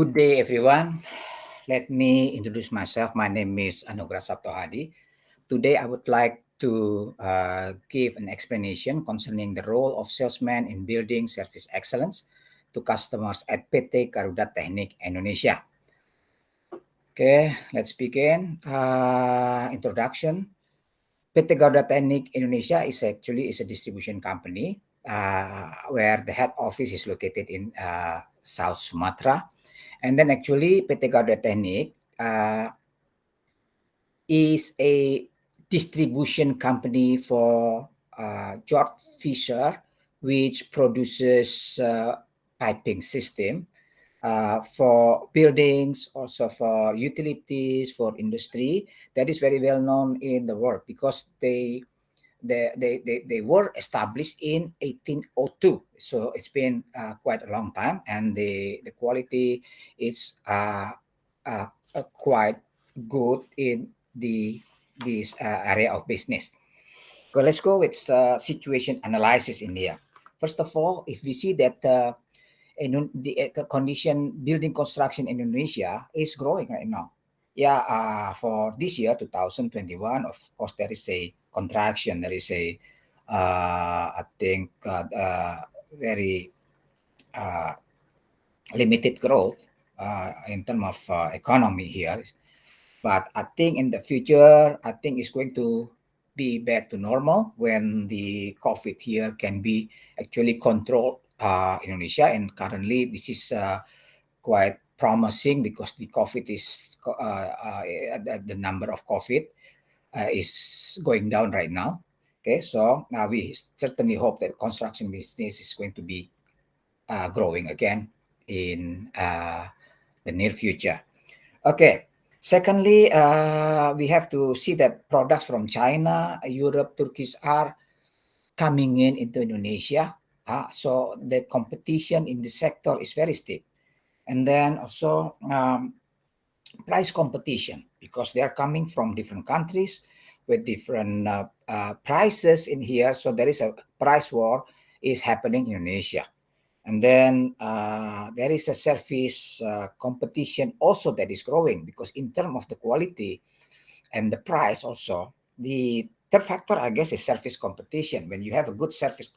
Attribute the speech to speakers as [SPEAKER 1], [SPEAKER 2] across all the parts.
[SPEAKER 1] Good day, everyone. Let me introduce myself. My name is Anugrah Saptohadi. Today, I would like to give an explanation concerning the role of salesman in building service excellence to customers at PT Garuda Teknik Indonesia. Okay, let's begin. Introduction. PT Garuda Teknik Indonesia is a distribution company where the head office is located in South Sumatra. And then actually PT Garuda Teknik is a distribution company for George Fisher, which produces piping system for buildings, also for utilities, for industry. That is very well known in the world because they were established in 1802. So it's been quite a long time, and the quality is quite good in this area of business. So let's go with situation analysis in here. First of all, if we see that the condition building construction in Indonesia is growing right now. Yeah, for this year, 2021, of course, there is a contraction. There is a, I think, very limited growth in terms of economy here. But I think in the future, I think it's going to be back to normal when the COVID here can be actually controlled Indonesia. And currently, this is quite promising because the COVID is the number of COVID is going down right now. Okay, so now we certainly hope that construction business is going to be growing again in the near future. Okay. Secondly, we have to see that products from China, Europe, Turkey are coming into Indonesia. So the competition in the sector is very steep. And then also price competition because they are coming from different countries with different prices in here. So there is a price war is happening in Indonesia. And then there is a service competition also that is growing because in terms of the quality and the price also, the third factor, I guess, is service competition. When you have a good service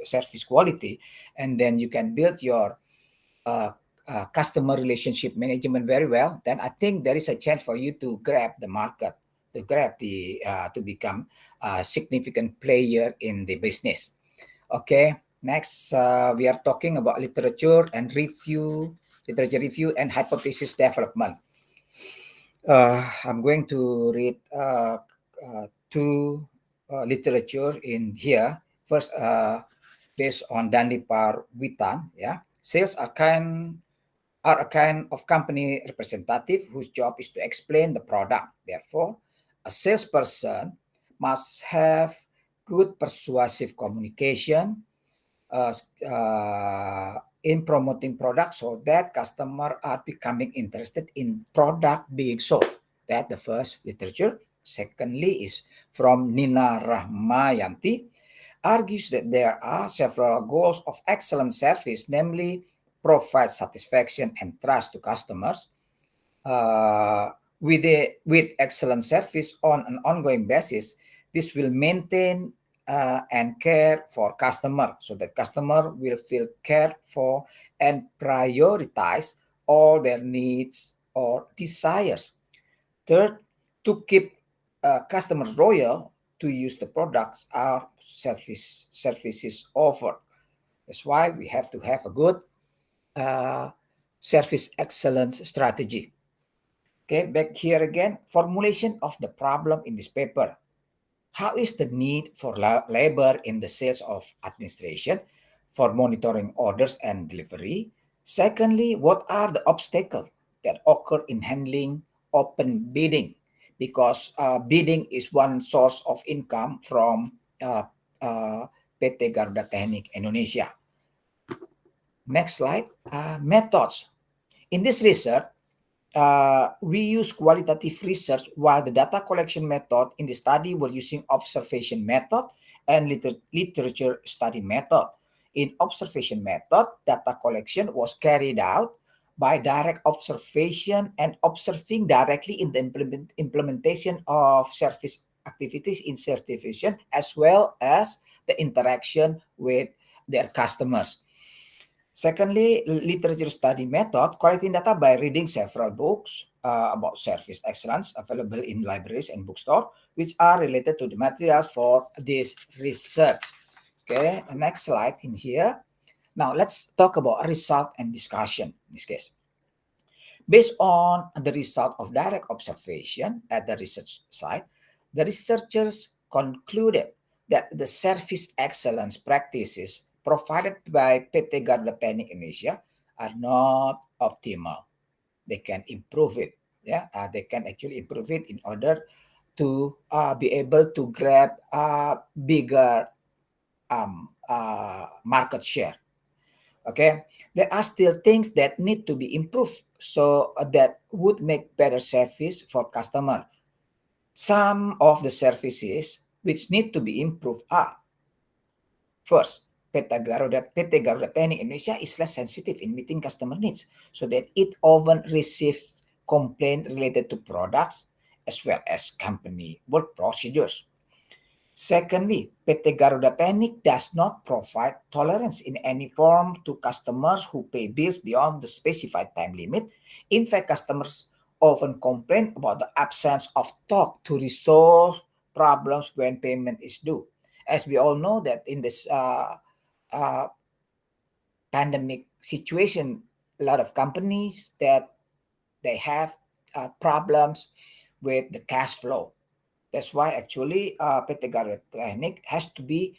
[SPEAKER 1] service quality, and then you can build your customer relationship management very well, then I think there is a chance for you to grab the market, to become a significant player in the business. Okay. Next, we are talking about literature review and hypothesis development. I'm going to read two literature in here. First, based on Dandipar Witan, yeah, sales are a kind of company representative whose job is to explain the product. Therefore, a salesperson must have good persuasive communication in promoting products so that customers are becoming interested in product being sold. That's the first literature. Secondly is from Nina Rahmayanti, argues that there are several goals of excellent service, namely provide satisfaction and trust to customers with excellent service on an ongoing basis. This will maintain and care for customer so that customer will feel cared for and prioritize all their needs or desires. Third, to keep customers loyal to use the products our services offer. That's why we have to have a good service excellence strategy. Okay, back here again, formulation of the problem in this paper. How is the need for labor in the sales of administration for monitoring orders and delivery? Secondly, what are the obstacles that occur in handling open bidding? Because bidding is one source of income from PT Garuda Teknik Indonesia. Next slide, methods. In this research, we use qualitative research while the data collection method in the study were using observation method and literature study method. In observation method, data collection was carried out by direct observation and observing directly in the implementation of service activities in certification, as well as the interaction with their customers. Secondly, literature study method, collecting data by reading several books about service excellence available in libraries and bookstore, which are related to the materials for this research. Okay, next slide in here. Now let's talk about result and discussion in this case. Based on the result of direct observation at the research site, the researchers concluded that the service excellence practices provided by PT Garuda Teknik Indonesia are not optimal. They can improve it. Yeah, they can actually improve it in order to be able to grab bigger market share. Okay, there are still things that need to be improved so that would make better service for customer. Some of the services which need to be improved are: first, PT Garuda Teknik Indonesia is less sensitive in meeting customer needs, so that it often receives complaints related to products as well as company work procedures. Secondly, PT Garuda Teknik does not provide tolerance in any form to customers who pay bills beyond the specified time limit. In fact, customers often complain about the absence of talk to resolve problems when payment is due. As we all know that in this uh, pandemic situation, a lot of companies that they have problems with the cash flow. That's why actually PT Garuda Teknik has to be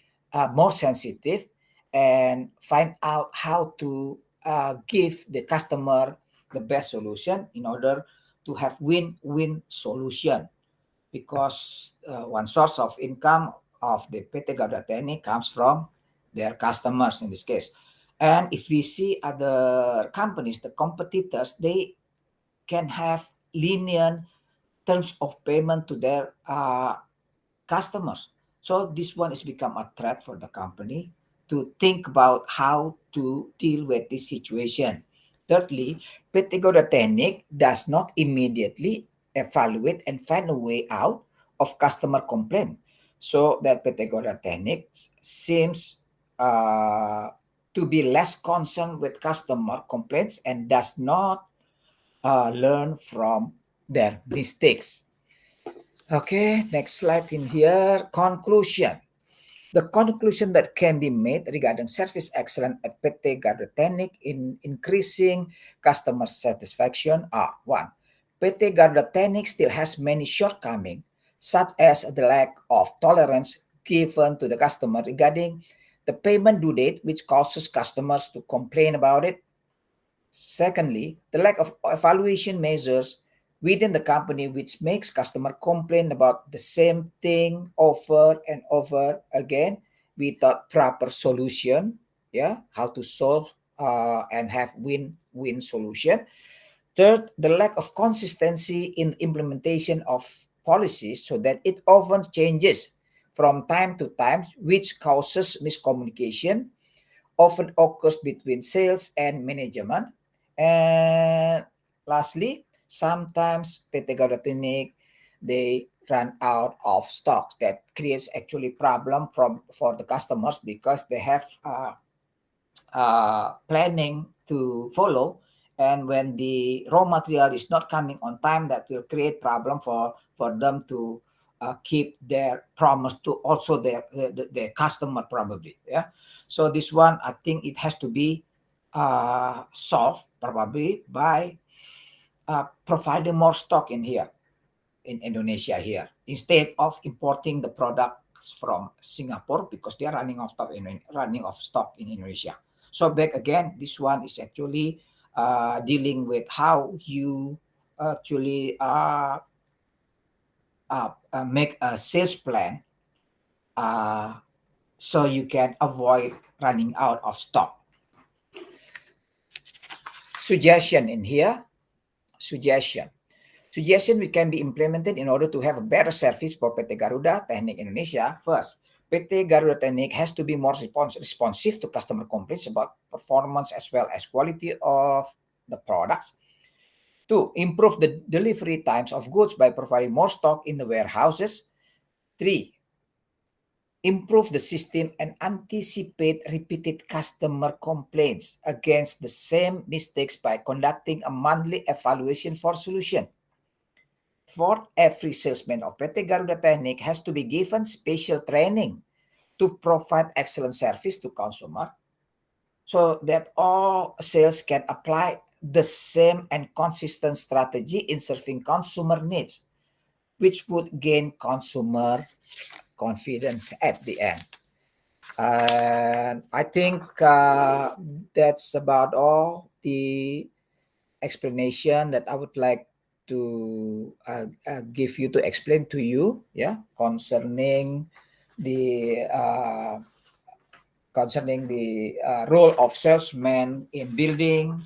[SPEAKER 1] more sensitive and find out how to give the customer the best solution in order to have win-win solution, because one source of income of the PT Garuda Teknik comes from their customers in this case. And if we see other companies, the competitors, they can have lenient terms of payment to their customers. So this one has become a threat for the company to think about how to deal with this situation. Thirdly, PT Garuda Teknik does not immediately evaluate and find a way out of customer complaint. So that PT Garuda Teknik seems to be less concerned with customer complaints and does not learn from their mistakes. Okay, next slide in here. Conclusion. The conclusion that can be made regarding service excellence at PT Garuda Teknik in increasing customer satisfaction are: one, PT Garuda Teknik still has many shortcomings, such as the lack of tolerance given to the customer regarding the payment due date, which causes customers to complain about it. Secondly, the lack of evaluation measures within the company, which makes customer complain about the same thing over and over again without proper solution. Yeah, how to solve and have win-win solution. Third, the lack of consistency in implementation of policies, so that it often changes from time to time, which causes miscommunication, often occurs between sales and management. And lastly, sometimes PT Garuda Teknik, they run out of stocks. That creates actually problem for the customers, because they have planning to follow, and when the raw material is not coming on time, that will create problem for them to keep their promise to also their customer probably. Yeah, so this one, I think it has to be solved probably by providing more stock in here in Indonesia here, instead of importing the products from Singapore, because they are running off stock in Indonesia. So back again, this one is actually dealing with how you actually make a sales plan so you can avoid running out of stock. Suggestion in here. Suggestion which can be implemented in order to have a better service for PT Garuda Teknik Indonesia. First, PT Garuda Technic has to be more responsive to customer complaints about performance as well as quality of the products. 2. Improve the delivery times of goods by providing more stock in the warehouses. 3. Improve the system and anticipate repeated customer complaints against the same mistakes by conducting a monthly evaluation for solution. 4. Every salesman of PT Garuda Technic has to be given special training to provide excellent service to consumer so that all sales can apply the same and consistent strategy in serving consumer needs, which would gain consumer confidence at the end. And I think that's about all the explanation that I would like to give you to explain to you, yeah, concerning the role of salesman in building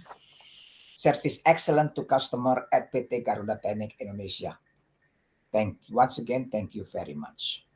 [SPEAKER 1] service excellent to customer at PT Garuda Technic Indonesia. Once again, thank you very much.